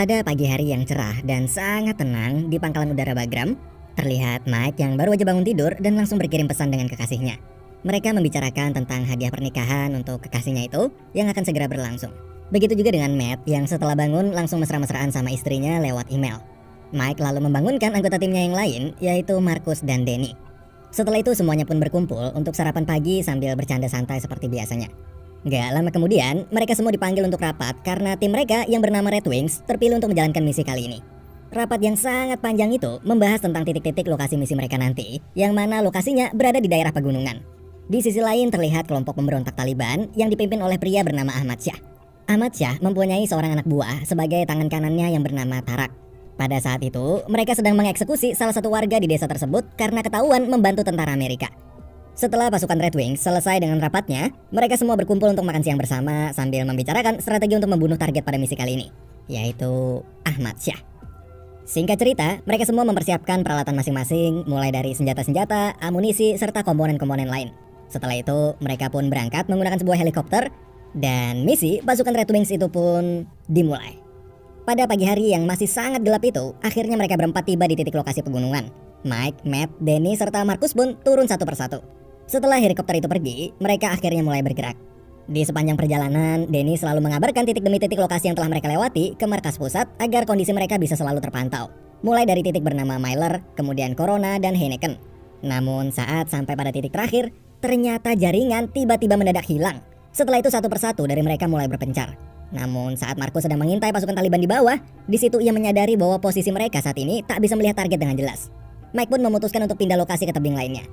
Pada pagi hari yang cerah dan sangat tenang di pangkalan udara Bagram, terlihat Mike yang baru aja bangun tidur dan langsung berkirim pesan dengan kekasihnya. Mereka membicarakan tentang hadiah pernikahan untuk kekasihnya itu yang akan segera berlangsung. Begitu juga dengan Matt yang setelah bangun langsung mesra-mesraan sama istrinya lewat email. Mike lalu membangunkan anggota timnya yang lain, yaitu Marcus dan Danny. Setelah itu semuanya pun berkumpul untuk sarapan pagi sambil bercanda santai seperti biasanya. Gak lama kemudian, mereka semua dipanggil untuk rapat karena tim mereka yang bernama Red Wings terpilih untuk menjalankan misi kali ini. Rapat yang sangat panjang itu membahas tentang titik-titik lokasi misi mereka nanti, yang mana lokasinya berada di daerah pegunungan. Di sisi lain terlihat kelompok pemberontak Taliban yang dipimpin oleh pria bernama Ahmad Shah. Ahmad Shah mempunyai seorang anak buah sebagai tangan kanannya yang bernama Tarak. Pada saat itu, mereka sedang mengeksekusi salah satu warga di desa tersebut karena ketahuan membantu tentara Amerika. Setelah pasukan Red Wings selesai dengan rapatnya, mereka semua berkumpul untuk makan siang bersama sambil membicarakan strategi untuk membunuh target pada misi kali ini, yaitu Ahmad Shah. Singkat cerita, mereka semua mempersiapkan peralatan masing-masing, mulai dari senjata-senjata, amunisi, serta komponen-komponen lain. Setelah itu, mereka pun berangkat menggunakan sebuah helikopter, dan misi pasukan Red Wings itu pun dimulai. Pada pagi hari yang masih sangat gelap itu, akhirnya mereka berempat tiba di titik lokasi pegunungan. Mike, Matt, Danny, serta Marcus pun turun satu persatu. Setelah helikopter itu pergi, mereka akhirnya mulai bergerak. Di sepanjang perjalanan, Danny selalu mengabarkan titik demi titik lokasi yang telah mereka lewati ke markas pusat agar kondisi mereka bisa selalu terpantau. Mulai dari titik bernama Myler, kemudian Corona, dan Heineken. Namun saat sampai pada titik terakhir, ternyata jaringan tiba-tiba mendadak hilang. Setelah itu satu persatu dari mereka mulai berpencar. Namun saat Marcus sedang mengintai pasukan Taliban di bawah, di situ ia menyadari bahwa posisi mereka saat ini tak bisa melihat target dengan jelas. Mike pun memutuskan untuk pindah lokasi ke tebing lainnya.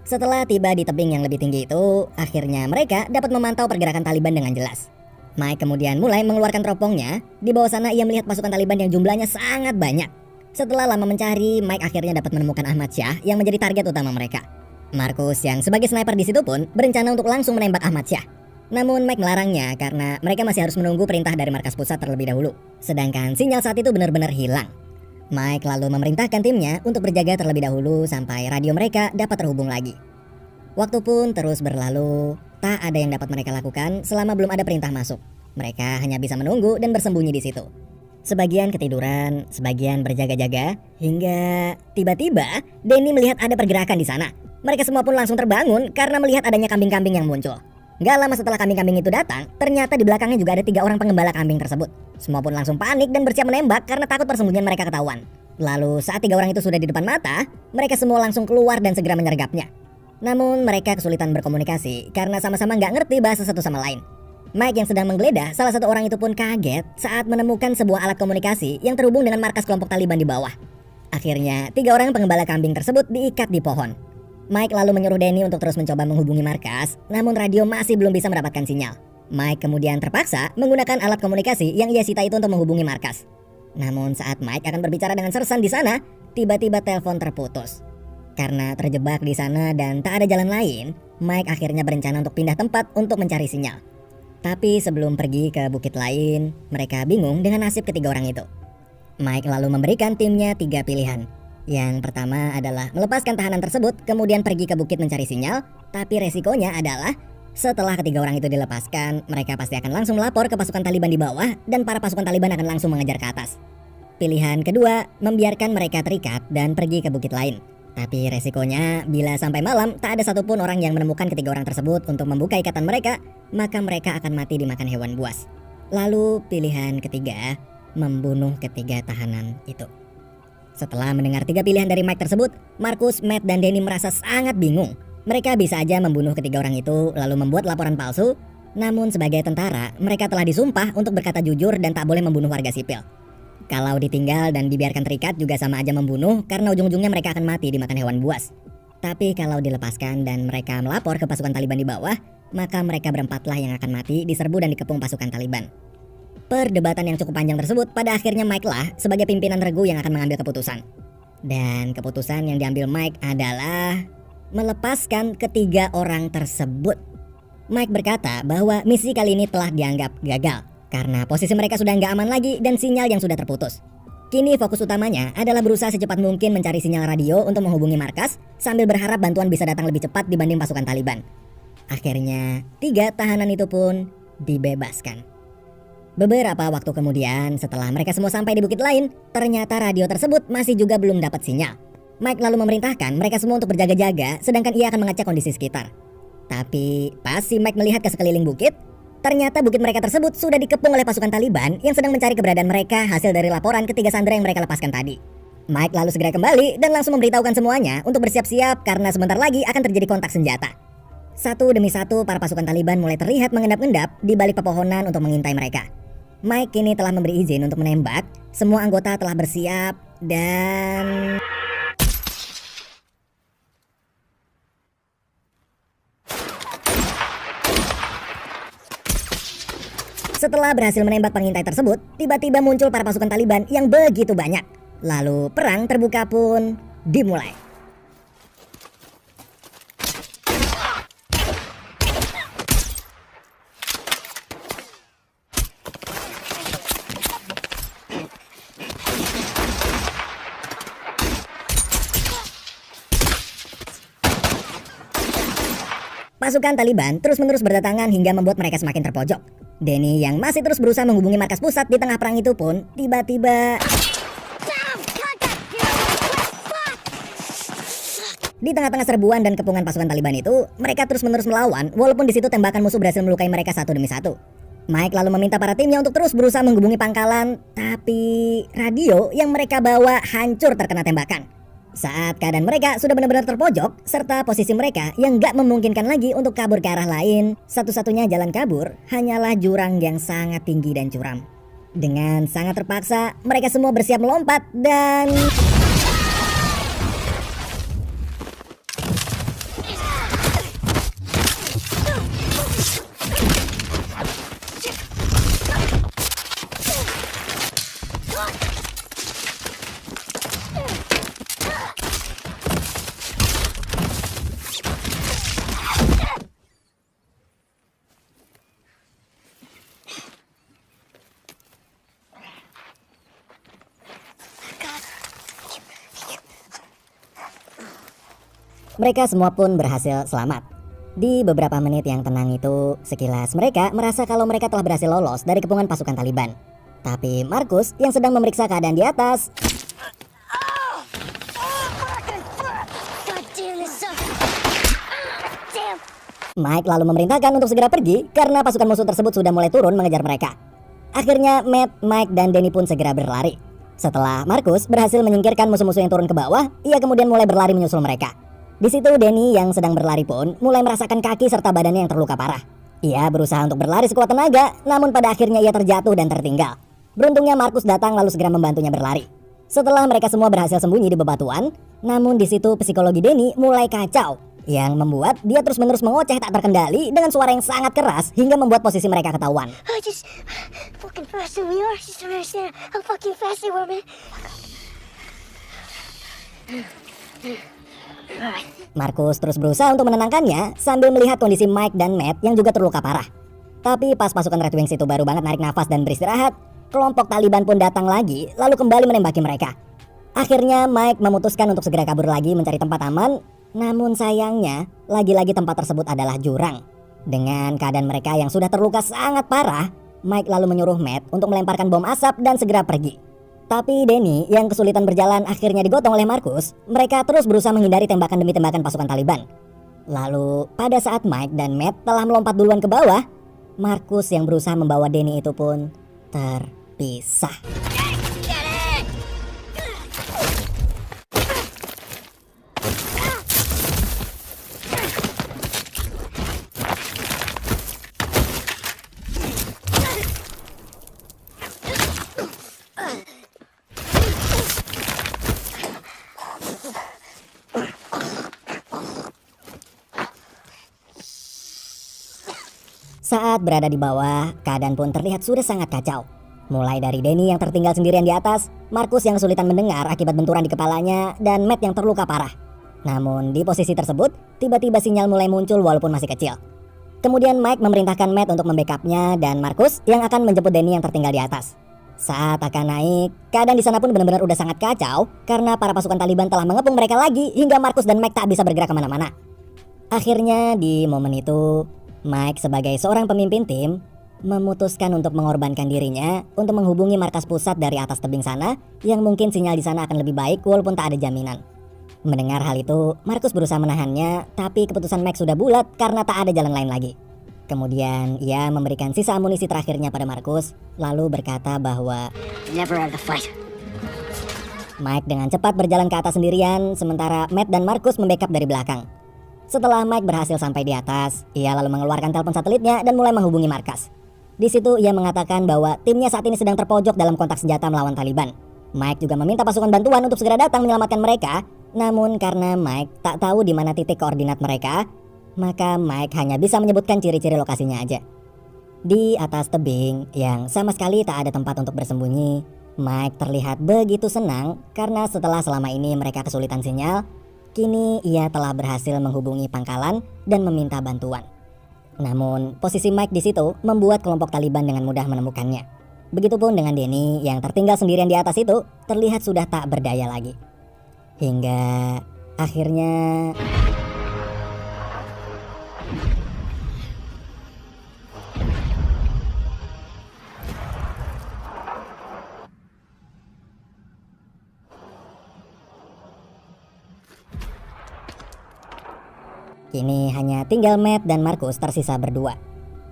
Setelah tiba di tebing yang lebih tinggi itu, akhirnya mereka dapat memantau pergerakan Taliban dengan jelas. Mike kemudian mulai mengeluarkan teropongnya. Di bawah sana ia melihat pasukan Taliban yang jumlahnya sangat banyak. Setelah lama mencari, Mike akhirnya dapat menemukan Ahmad Shah yang menjadi target utama mereka. Marcus yang sebagai sniper di situ pun berencana untuk langsung menembak Ahmad Shah. Namun Mike melarangnya karena mereka masih harus menunggu perintah dari markas pusat terlebih dahulu. Sedangkan sinyal saat itu benar-benar hilang. Mike lalu memerintahkan timnya untuk berjaga terlebih dahulu sampai radio mereka dapat terhubung lagi. Waktu pun terus berlalu, tak ada yang dapat mereka lakukan selama belum ada perintah masuk. Mereka hanya bisa menunggu dan bersembunyi di situ. Sebagian ketiduran, sebagian berjaga-jaga, hingga tiba-tiba Danny melihat ada pergerakan di sana. Mereka semua pun langsung terbangun karena melihat adanya kambing-kambing yang muncul. Gak lama setelah kambing-kambing itu datang, ternyata di belakangnya juga ada 3 orang pengembala kambing tersebut. Semua pun langsung panik dan bersiap menembak karena takut persembunyian mereka ketahuan. Lalu saat 3 orang itu sudah di depan mata, mereka semua langsung keluar dan segera menyergapnya. Namun mereka kesulitan berkomunikasi karena sama-sama gak ngerti bahasa satu sama lain. Mike yang sedang menggeledah salah satu orang itu pun kaget saat menemukan sebuah alat komunikasi yang terhubung dengan markas kelompok Taliban di bawah. Akhirnya 3 orang pengembala kambing tersebut diikat di pohon. Mike lalu menyuruh Danny untuk terus mencoba menghubungi markas, namun radio masih belum bisa mendapatkan sinyal. Mike kemudian terpaksa menggunakan alat komunikasi yang ia sita itu untuk menghubungi markas. Namun saat Mike akan berbicara dengan sersan di sana, tiba-tiba telepon terputus. Karena terjebak di sana dan tak ada jalan lain, Mike akhirnya berencana untuk pindah tempat untuk mencari sinyal. Tapi sebelum pergi ke bukit lain, mereka bingung dengan nasib ketiga orang itu. Mike lalu memberikan timnya 3 pilihan. Yang pertama adalah melepaskan tahanan tersebut, kemudian pergi ke bukit mencari sinyal. Tapi resikonya adalah setelah ketiga orang itu dilepaskan, mereka pasti akan langsung melapor ke pasukan Taliban di bawah dan para pasukan Taliban akan langsung mengejar ke atas. Pilihan kedua, membiarkan mereka terikat dan pergi ke bukit lain. Tapi resikonya, bila sampai malam tak ada satupun orang yang menemukan ketiga orang tersebut untuk membuka ikatan mereka, maka mereka akan mati dimakan hewan buas. Lalu pilihan ketiga, membunuh ketiga tahanan itu. Setelah mendengar 3 pilihan dari Mike tersebut, Marcus, Matt, dan Danny merasa sangat bingung. Mereka bisa aja membunuh ketiga orang itu lalu membuat laporan palsu. Namun sebagai tentara, mereka telah disumpah untuk berkata jujur dan tak boleh membunuh warga sipil. Kalau ditinggal dan dibiarkan terikat juga sama aja membunuh karena ujung-ujungnya mereka akan mati dimakan hewan buas. Tapi kalau dilepaskan dan mereka melapor ke pasukan Taliban di bawah, maka mereka berempatlah yang akan mati diserbu dan dikepung pasukan Taliban. Perdebatan yang cukup panjang tersebut pada akhirnya Mike lah sebagai pimpinan regu yang akan mengambil keputusan. Dan keputusan yang diambil Mike adalah melepaskan ketiga orang tersebut. Mike berkata bahwa misi kali ini telah dianggap gagal karena posisi mereka sudah nggak aman lagi dan sinyal yang sudah terputus. Kini fokus utamanya adalah berusaha secepat mungkin mencari sinyal radio untuk menghubungi markas sambil berharap bantuan bisa datang lebih cepat dibanding pasukan Taliban. Akhirnya 3 tahanan itu pun dibebaskan. Beberapa waktu kemudian, setelah mereka semua sampai di bukit lain, ternyata radio tersebut masih juga belum dapat sinyal. Mike lalu memerintahkan mereka semua untuk berjaga-jaga, sedangkan ia akan mengecek kondisi sekitar. Tapi pas si Mike melihat ke sekeliling bukit, ternyata bukit mereka tersebut sudah dikepung oleh pasukan Taliban yang sedang mencari keberadaan mereka hasil dari laporan ketiga sandera yang mereka lepaskan tadi. Mike lalu segera kembali dan langsung memberitahukan semuanya untuk bersiap-siap karena sebentar lagi akan terjadi kontak senjata. Satu demi satu para pasukan Taliban mulai terlihat mengendap-endap di balik pepohonan untuk mengintai mereka. Mike kini telah memberi izin untuk menembak, semua anggota telah bersiap dan... Setelah berhasil menembak pengintai tersebut, tiba-tiba muncul para pasukan Taliban yang begitu banyak. Lalu perang terbuka pun dimulai. Pasukan Taliban terus-menerus berdatangan hingga membuat mereka semakin terpojok. Danny yang masih terus berusaha menghubungi markas pusat di tengah perang itu pun tiba-tiba... Di tengah-tengah serbuan dan kepungan pasukan Taliban itu, mereka terus-menerus melawan walaupun di situ tembakan musuh berhasil melukai mereka satu demi satu. Mike lalu meminta para timnya untuk terus berusaha menghubungi pangkalan, tapi radio yang mereka bawa hancur terkena tembakan. Saat keadaan mereka sudah benar-benar terpojok, serta posisi mereka yang gak memungkinkan lagi untuk kabur ke arah lain, satu-satunya jalan kabur hanyalah jurang yang sangat tinggi dan curam. Dengan sangat terpaksa, mereka semua bersiap melompat dan... Mereka semua pun berhasil selamat. Di beberapa menit yang tenang itu, sekilas mereka merasa kalau mereka telah berhasil lolos dari kepungan pasukan Taliban. Tapi Marcus yang sedang memeriksa keadaan di atas... Mike lalu memerintahkan untuk segera pergi karena pasukan musuh tersebut sudah mulai turun mengejar mereka. Akhirnya Matt, Mike, dan Danny pun segera berlari. Setelah Marcus berhasil menyingkirkan musuh-musuh yang turun ke bawah, ia kemudian mulai berlari menyusul mereka. Di situ Danny yang sedang berlari pun mulai merasakan kaki serta badannya yang terluka parah. Ia berusaha untuk berlari sekuat tenaga, namun pada akhirnya ia terjatuh dan tertinggal. Beruntungnya Marcus datang lalu segera membantunya berlari. Setelah mereka semua berhasil sembunyi di bebatuan, namun di situ psikologi Danny mulai kacau, yang membuat dia terus-menerus mengoceh tak terkendali dengan suara yang sangat keras hingga membuat posisi mereka ketahuan. Marcus terus berusaha untuk menenangkannya sambil melihat kondisi Mike dan Matt yang juga terluka parah. Tapi pas pasukan Red Wings itu baru banget narik nafas dan beristirahat, kelompok Taliban pun datang lagi lalu kembali menembaki mereka. Akhirnya Mike memutuskan untuk segera kabur lagi mencari tempat aman, namun sayangnya lagi-lagi tempat tersebut adalah jurang. Dengan keadaan mereka yang sudah terluka sangat parah, Mike lalu menyuruh Matt untuk melemparkan bom asap dan segera pergi. Tapi Danny yang kesulitan berjalan akhirnya digotong oleh Marcus. Mereka terus berusaha menghindari tembakan demi tembakan pasukan Taliban. Lalu pada saat Mike dan Matt telah melompat duluan ke bawah, Marcus yang berusaha membawa Danny itu pun terpisah. Saat berada di bawah, keadaan pun terlihat sudah sangat kacau. Mulai dari Danny yang tertinggal sendirian di atas, Marcus yang kesulitan mendengar akibat benturan di kepalanya, dan Matt yang terluka parah. Namun di posisi tersebut, tiba-tiba sinyal mulai muncul walaupun masih kecil. Kemudian Mike memerintahkan Matt untuk membackupnya dan Marcus yang akan menjemput Danny yang tertinggal di atas. Saat akan naik, keadaan di sana pun benar-benar udah sangat kacau karena para pasukan Taliban telah mengepung mereka lagi hingga Marcus dan Mike tak bisa bergerak kemana-mana. Akhirnya di momen itu, Mike sebagai seorang pemimpin tim memutuskan untuk mengorbankan dirinya untuk menghubungi markas pusat dari atas tebing sana yang mungkin sinyal di sana akan lebih baik walaupun tak ada jaminan. Mendengar hal itu, Markus berusaha menahannya, tapi keputusan Mike sudah bulat karena tak ada jalan lain lagi. Kemudian ia memberikan sisa amunisi terakhirnya pada Markus, lalu berkata bahwa Never out of the fight. Mike dengan cepat berjalan ke atas sendirian, sementara Matt dan Markus membackup dari belakang. Setelah Mike berhasil sampai di atas, ia lalu mengeluarkan telepon satelitnya dan mulai menghubungi markas. Di situ ia mengatakan bahwa timnya saat ini sedang terpojok dalam kontak senjata melawan Taliban. Mike juga meminta pasukan bantuan untuk segera datang menyelamatkan mereka, namun karena Mike tak tahu di mana titik koordinat mereka, maka Mike hanya bisa menyebutkan ciri-ciri lokasinya aja. Di atas tebing yang sama sekali tak ada tempat untuk bersembunyi, Mike terlihat begitu senang karena setelah selama ini mereka kesulitan sinyal, kini ia telah berhasil menghubungi pangkalan dan meminta bantuan. Namun, posisi Mike di situ membuat kelompok Taliban dengan mudah menemukannya. Begitupun dengan Denny yang tertinggal sendirian di atas itu, terlihat sudah tak berdaya lagi. Hingga akhirnya kini hanya tinggal Matt dan Markus tersisa berdua.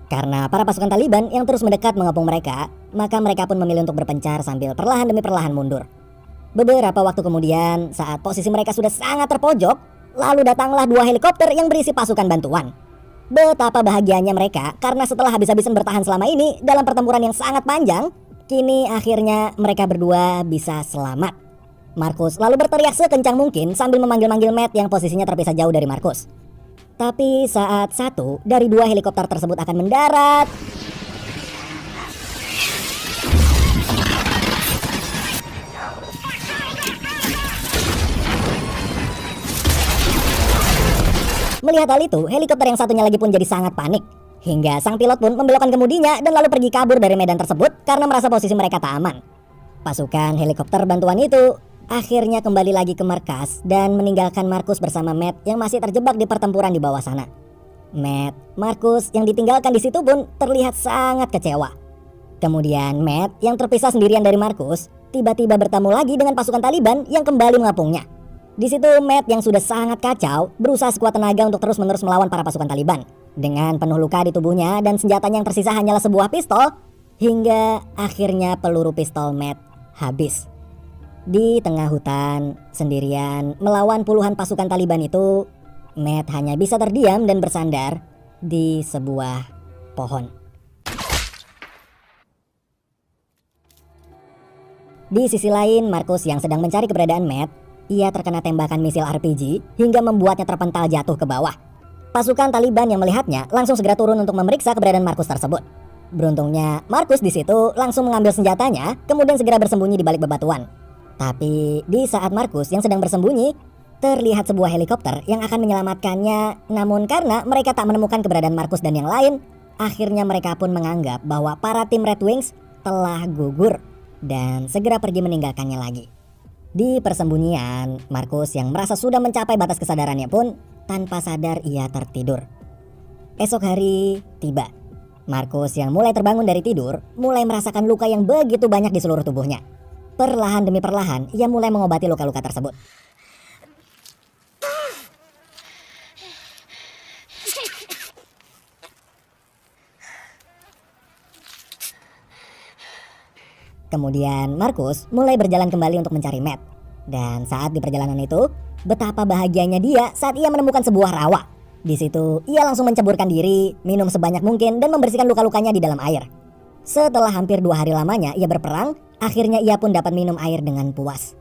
Karena para pasukan Taliban yang terus mendekat mengepung mereka, maka mereka pun memilih untuk berpencar sambil perlahan demi perlahan mundur. Beberapa waktu kemudian, saat posisi mereka sudah sangat terpojok, lalu datanglah 2 helikopter yang berisi pasukan bantuan. Betapa bahagianya mereka karena setelah habis-habisan bertahan selama ini dalam pertempuran yang sangat panjang, kini akhirnya mereka berdua bisa selamat. Markus lalu berteriak sekencang mungkin sambil memanggil-manggil Matt yang posisinya terpisah jauh dari Markus. Tapi saat satu dari 2 helikopter tersebut akan mendarat, melihat hal itu, helikopter yang satunya lagi pun jadi sangat panik. Hingga sang pilot pun membelokkan kemudinya dan lalu pergi kabur dari medan tersebut karena merasa posisi mereka tak aman. Pasukan helikopter bantuan itu akhirnya kembali lagi ke markas dan meninggalkan Markus bersama Matt yang masih terjebak di pertempuran di bawah sana. Matt, Markus yang ditinggalkan di situ pun terlihat sangat kecewa. Kemudian Matt yang terpisah sendirian dari Markus tiba-tiba bertemu lagi dengan pasukan Taliban yang kembali mengepungnya. Di situ Matt yang sudah sangat kacau berusaha sekuat tenaga untuk terus-menerus melawan para pasukan Taliban. Dengan penuh luka di tubuhnya dan senjatanya yang tersisa hanyalah sebuah pistol, hingga akhirnya peluru pistol Matt habis. Di tengah hutan, sendirian, melawan puluhan pasukan Taliban itu, Matt hanya bisa terdiam dan bersandar di sebuah pohon. Di sisi lain, Markus yang sedang mencari keberadaan Matt, ia terkena tembakan misil RPG hingga membuatnya terpental jatuh ke bawah. Pasukan Taliban yang melihatnya langsung segera turun untuk memeriksa keberadaan Markus tersebut. Beruntungnya, Markus di situ langsung mengambil senjatanya, kemudian segera bersembunyi di balik bebatuan. Tapi di saat Markus yang sedang bersembunyi, terlihat sebuah helikopter yang akan menyelamatkannya. Namun karena mereka tak menemukan keberadaan Markus dan yang lain, akhirnya mereka pun menganggap bahwa para tim Red Wings telah gugur dan segera pergi meninggalkannya lagi. Di persembunyian, Markus yang merasa sudah mencapai batas kesadarannya pun tanpa sadar ia tertidur. Esok hari tiba. Markus yang mulai terbangun dari tidur mulai merasakan luka yang begitu banyak di seluruh tubuhnya. Perlahan demi perlahan, ia mulai mengobati luka-luka tersebut. Kemudian Markus mulai berjalan kembali untuk mencari Matt. Dan saat di perjalanan itu, betapa bahagianya dia saat ia menemukan sebuah rawa. Di situ, ia langsung menceburkan diri, minum sebanyak mungkin dan membersihkan luka-lukanya di dalam air. Setelah hampir 2 hari lamanya ia berperang, akhirnya ia pun dapat minum air dengan puas.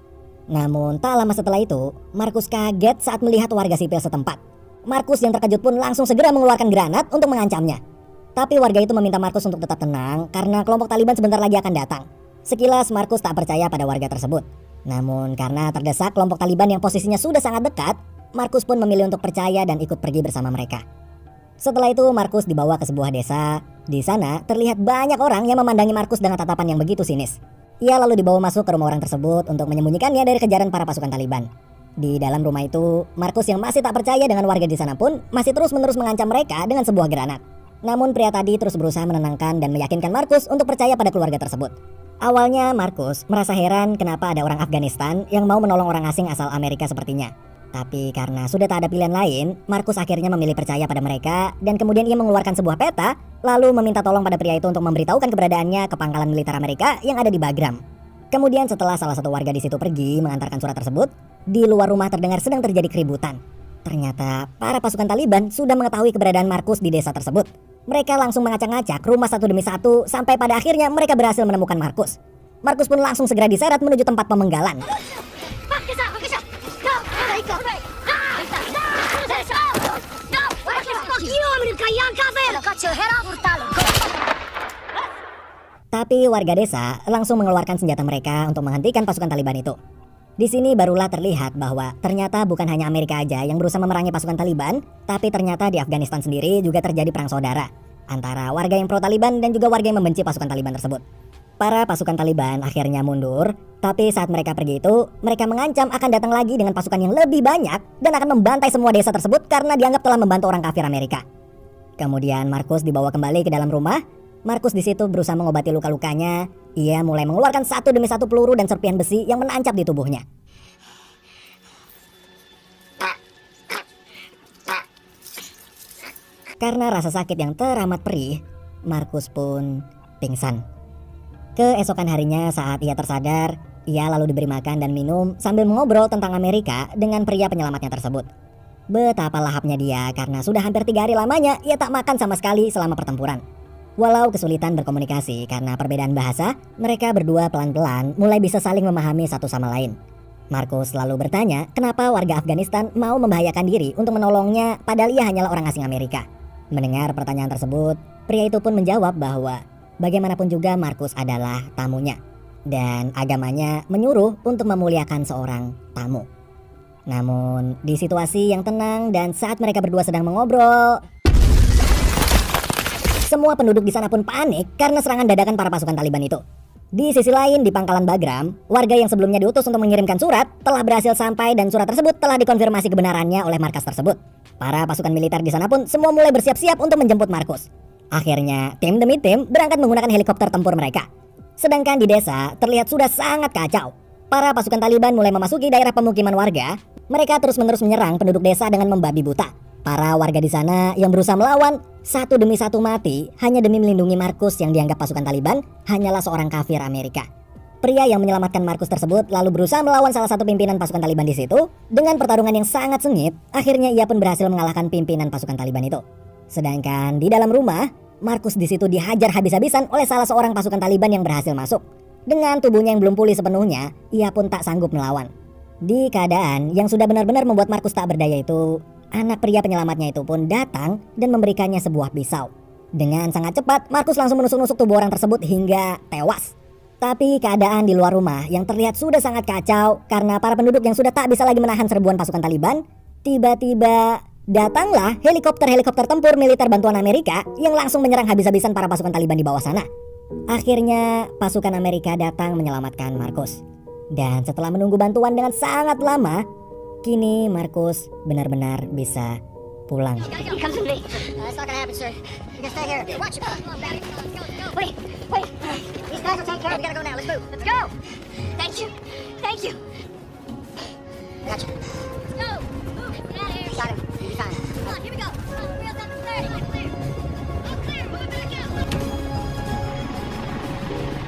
Namun tak lama setelah itu, Markus kaget saat melihat warga sipil setempat. Markus yang terkejut pun langsung segera mengeluarkan granat untuk mengancamnya. Tapi warga itu meminta Markus untuk tetap tenang karena kelompok Taliban sebentar lagi akan datang. Sekilas Markus tak percaya pada warga tersebut. Namun karena terdesak kelompok Taliban yang posisinya sudah sangat dekat, Markus pun memilih untuk percaya dan ikut pergi bersama mereka. Setelah itu Markus dibawa ke sebuah desa. Di sana terlihat banyak orang yang memandangi Markus dengan tatapan yang begitu sinis. Ia lalu dibawa masuk ke rumah orang tersebut untuk menyembunyikannya dari kejaran para pasukan Taliban. Di dalam rumah itu, Markus yang masih tak percaya dengan warga di sana pun masih terus-menerus mengancam mereka dengan sebuah granat. Namun pria tadi terus berusaha menenangkan dan meyakinkan Markus untuk percaya pada keluarga tersebut. Awalnya Markus merasa heran kenapa ada orang Afghanistan yang mau menolong orang asing asal Amerika sepertinya. Tapi karena sudah tak ada pilihan lain, Markus akhirnya memilih percaya pada mereka dan kemudian ia mengeluarkan sebuah peta lalu meminta tolong pada pria itu untuk memberitahukan keberadaannya ke pangkalan militer Amerika yang ada di Bagram. Kemudian setelah salah satu warga di situ pergi mengantarkan surat tersebut, di luar rumah terdengar sedang terjadi keributan. Ternyata para pasukan Taliban sudah mengetahui keberadaan Markus di desa tersebut. Mereka langsung mengacak-ngacak rumah satu demi satu sampai pada akhirnya mereka berhasil menemukan Markus. Markus pun langsung segera diseret menuju tempat pemenggalan. Tapi warga desa langsung mengeluarkan senjata mereka untuk menghentikan pasukan Taliban itu. Di sini barulah terlihat bahwa ternyata bukan hanya Amerika aja yang berusaha memerangi pasukan Taliban, tapi ternyata di Afghanistan sendiri juga terjadi perang saudara antara warga yang pro Taliban dan juga warga yang membenci pasukan Taliban tersebut. Para pasukan Taliban akhirnya mundur, tapi saat mereka pergi itu, mereka mengancam akan datang lagi dengan pasukan yang lebih banyak dan akan membantai semua desa tersebut karena dianggap telah membantu orang kafir Amerika. Kemudian Markus dibawa kembali ke dalam rumah. Markus di situ berusaha mengobati luka-lukanya. Ia mulai mengeluarkan satu demi satu peluru dan serpihan besi yang menancap di tubuhnya. Karena rasa sakit yang teramat perih, Markus pun pingsan. Keesokan harinya saat ia tersadar, ia lalu diberi makan dan minum sambil mengobrol tentang Amerika dengan pria penyelamatnya tersebut. Betapa lahapnya dia karena sudah hampir 3 hari lamanya ia tak makan sama sekali selama pertempuran. Walau kesulitan berkomunikasi karena perbedaan bahasa, mereka berdua pelan-pelan mulai bisa saling memahami satu sama lain. Markus lalu bertanya kenapa warga Afghanistan mau membahayakan diri untuk menolongnya padahal ia hanyalah orang asing Amerika. Mendengar pertanyaan tersebut, pria itu pun menjawab bahwa bagaimanapun juga Markus adalah tamunya dan agamanya menyuruh untuk memuliakan seorang tamu. Namun di situasi yang tenang dan saat mereka berdua sedang mengobrol, semua penduduk di sana pun panik karena serangan dadakan para pasukan Taliban itu. Di sisi lain di pangkalan Bagram, warga yang sebelumnya diutus untuk mengirimkan surat telah berhasil sampai dan surat tersebut telah dikonfirmasi kebenarannya oleh markas tersebut. Para pasukan militer di sana pun semua mulai bersiap-siap untuk menjemput Markus. Akhirnya tim demi tim berangkat menggunakan helikopter tempur mereka. Sedangkan di desa terlihat sudah sangat kacau. Para pasukan Taliban mulai memasuki daerah pemukiman warga. Mereka terus-menerus menyerang penduduk desa dengan membabi buta. Para warga di sana yang berusaha melawan satu demi satu mati hanya demi melindungi Markus yang dianggap pasukan Taliban hanyalah seorang kafir Amerika. Pria yang menyelamatkan Markus tersebut lalu berusaha melawan salah satu pimpinan pasukan Taliban di situ. Dengan pertarungan yang sangat sengit, akhirnya ia pun berhasil mengalahkan pimpinan pasukan Taliban itu. Sedangkan di dalam rumah, Markus di situ dihajar habis-habisan oleh salah seorang pasukan Taliban yang berhasil masuk. Dengan tubuhnya yang belum pulih sepenuhnya, ia pun tak sanggup melawan. Di keadaan yang sudah benar-benar membuat Markus tak berdaya itu, anak pria penyelamatnya itu pun datang dan memberikannya sebuah pisau. Dengan sangat cepat, Markus langsung menusuk-nusuk tubuh orang tersebut hingga tewas. Tapi keadaan di luar rumah yang terlihat sudah sangat kacau karena para penduduk yang sudah tak bisa lagi menahan serbuan pasukan Taliban. Tiba-tiba datanglah helikopter-helikopter tempur militer bantuan Amerika yang langsung menyerang habis-habisan para pasukan Taliban di bawah sana. Akhirnya pasukan Amerika datang menyelamatkan Markus. Dan setelah menunggu bantuan dengan sangat lama, kini Markus benar-benar bisa pulang.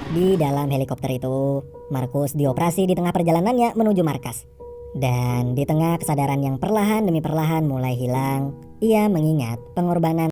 Di dalam helikopter itu, Markus dioperasi di tengah perjalanannya menuju markas. Dan di tengah kesadaran yang perlahan demi perlahan mulai hilang, ia mengingat pengorbanan